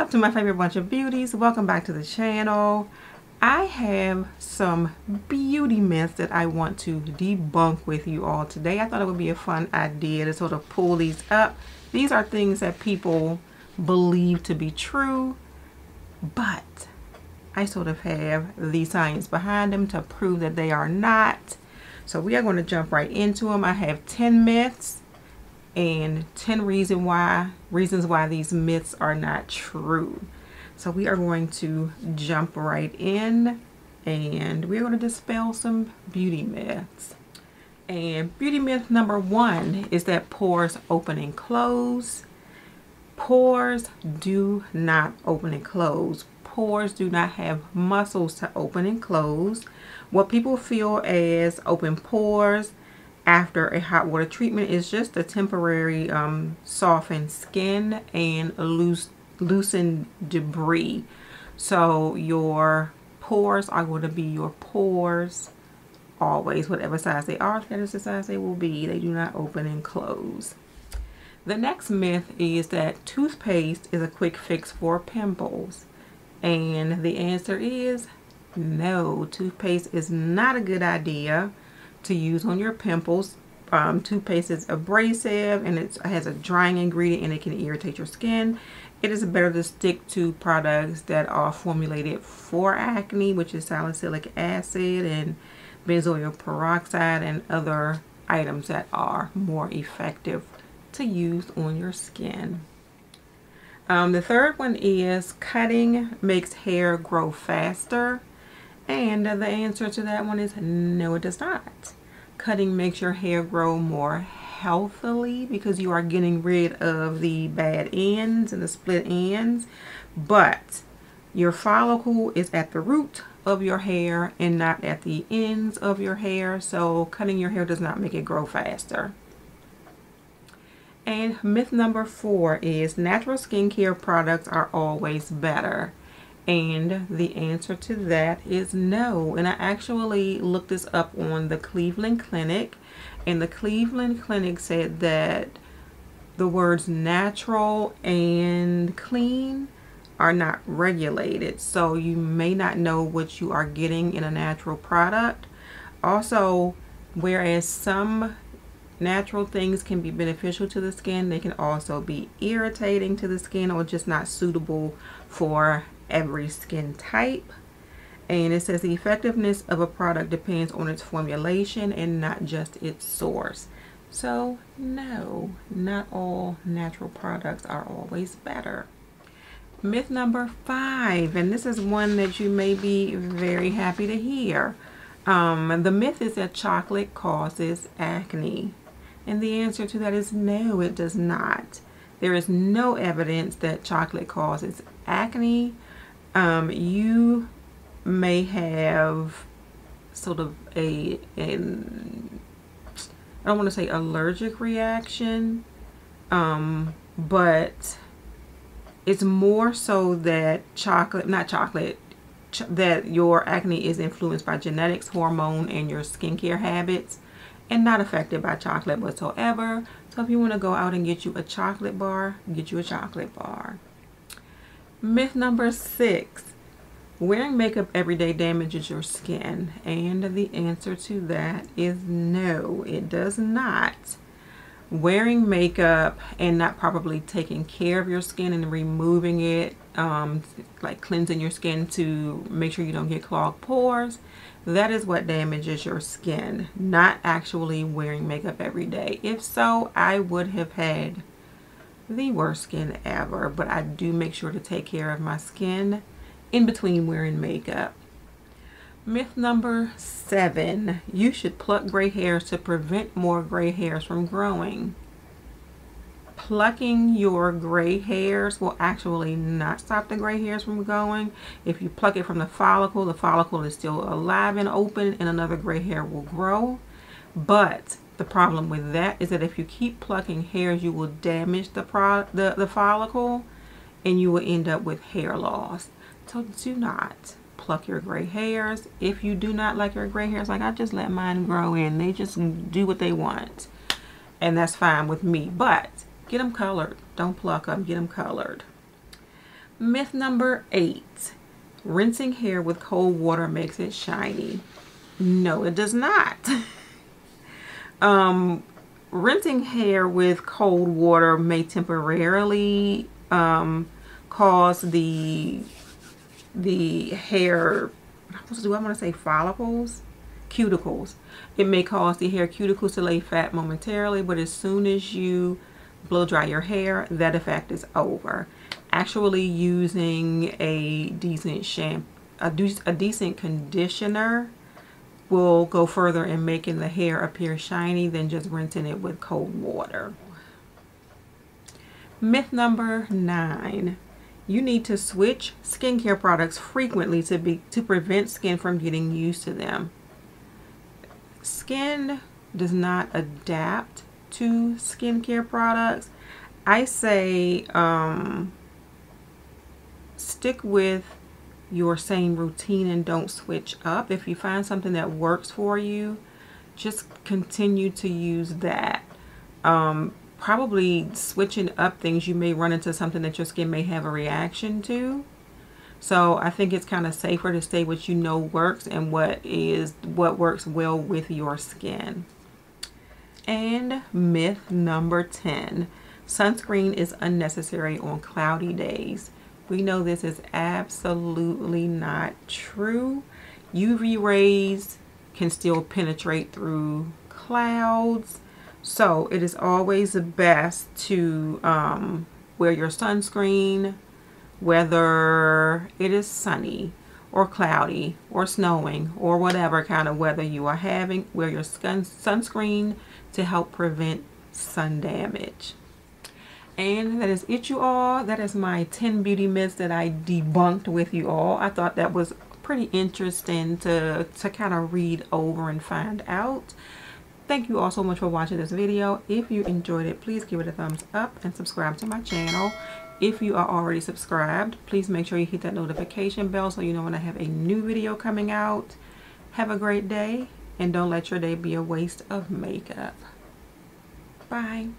up to my favorite bunch of beauties? Welcome back to the channel. I have some beauty myths that I want to debunk with you all today. I thought it would be a fun idea to sort of pull these up. These are things that people believe to be true, but I sort of have the science behind them to prove that they are not. So we are going to jump right into them. I have 10 myths and 10 reasons why these myths are not true. So we are going to jump right in and we're going to dispel some beauty myths. And beauty myth number 1 is that pores open and close. Pores do not open and close. Pores do not have muscles to open and close. What people feel as open pores after a hot water treatment is just a temporary softened skin and loosened debris. So your pores are going to be your pores always, whatever size they are. That is the size they will be. They do not open and close. The next myth is that toothpaste is a quick fix for pimples. And the answer is no. Toothpaste is not a good idea to use on your pimples. Toothpaste is abrasive and it has a drying ingredient and it can irritate your skin. It is better to stick to products that are formulated for acne, which is salicylic acid and benzoyl peroxide and other items that are more effective to use on your skin. The third one is cutting makes hair grow faster. And the answer to that one is no, it does not. Cutting makes your hair grow more healthily because you are getting rid of the bad ends and the split ends. But your follicle is at the root of your hair and not at the ends of your hair. So cutting your hair does not make it grow faster. And myth number 4 is natural skincare products are always better. And the answer to that is no. And I actually looked this up on the Cleveland Clinic. And the Cleveland Clinic said that the words natural and clean are not regulated. So you may not know what you are getting in a natural product. Also, whereas some natural things can be beneficial to the skin, they can also be irritating to the skin or just not suitable for every skin type. And it says the effectiveness of a product depends on its formulation and not just its source. So no, not all natural products are always better. Myth number 5, and this is one that you may be very happy to hear. The myth is that chocolate causes acne. And the answer to that is no, it does not. There is no evidence that chocolate causes acne. You may have sort of I don't want to say allergic reaction, but it's more so that that your acne is influenced by genetics, hormone, and your skincare habits, and not affected by chocolate whatsoever. So if you want to go out and get you a chocolate bar, get you a chocolate bar. Myth number 6, wearing makeup every day damages your skin. And the answer to that is no, it does not. Wearing makeup and not properly taking care of your skin and removing it, like cleansing your skin to make sure you don't get clogged pores, that is what damages your skin, not actually wearing makeup every day. If so, I would have had the worst skin ever, but I do make sure to take care of my skin in between wearing makeup. Myth number 7, you should pluck gray hairs to prevent more gray hairs from growing. Plucking your gray hairs will actually not stop the gray hairs from growing. If you pluck it from the follicle is still alive and open and another gray hair will grow. But the problem with that is that if you keep plucking hairs, you will damage the follicle and you will end up with hair loss. So do not pluck your gray hairs. If you do not like your gray hairs, like I just let mine grow in. They just do what they want. And that's fine with me. But get them colored. Don't pluck them. Get them colored. Myth number 8. Rinsing hair with cold water makes it shiny. No, it does not. Rinsing hair with cold water may temporarily cause the hair, do I want to say follicles? Cuticles. It may cause the hair cuticles to lay fat momentarily, but as soon as you blow dry your hair, that effect is over. Actually using a decent shampoo, a decent conditioner will go further in making the hair appear shiny than just rinsing it with cold water. Myth number 9. You need to switch skincare products frequently to prevent skin from getting used to them. Skin does not adapt to skincare products. I say stick with your same routine and don't switch up. If you find something that works for you, just continue to use that. Probably switching up things, you may run into something that your skin may have a reaction to. So I think it's kind of safer to stay what you know works and what works well with your skin. And myth number 10. Sunscreen is unnecessary on cloudy days. We know this is absolutely not true. UV rays can still penetrate through clouds. So it is always best to wear your sunscreen, whether it is sunny or cloudy or snowing or whatever kind of weather you are having. Wear your sunscreen to help prevent sun damage. And that is it, you all. That is my 10 beauty myths that I debunked with you all. I thought that was pretty interesting to kind of read over and find out. Thank you all so much for watching this video. If you enjoyed it, please give it a thumbs up and subscribe to my channel. If you are already subscribed, please make sure you hit that notification bell so you know when I have a new video coming out. Have a great day, and don't let your day be a waste of makeup. Bye.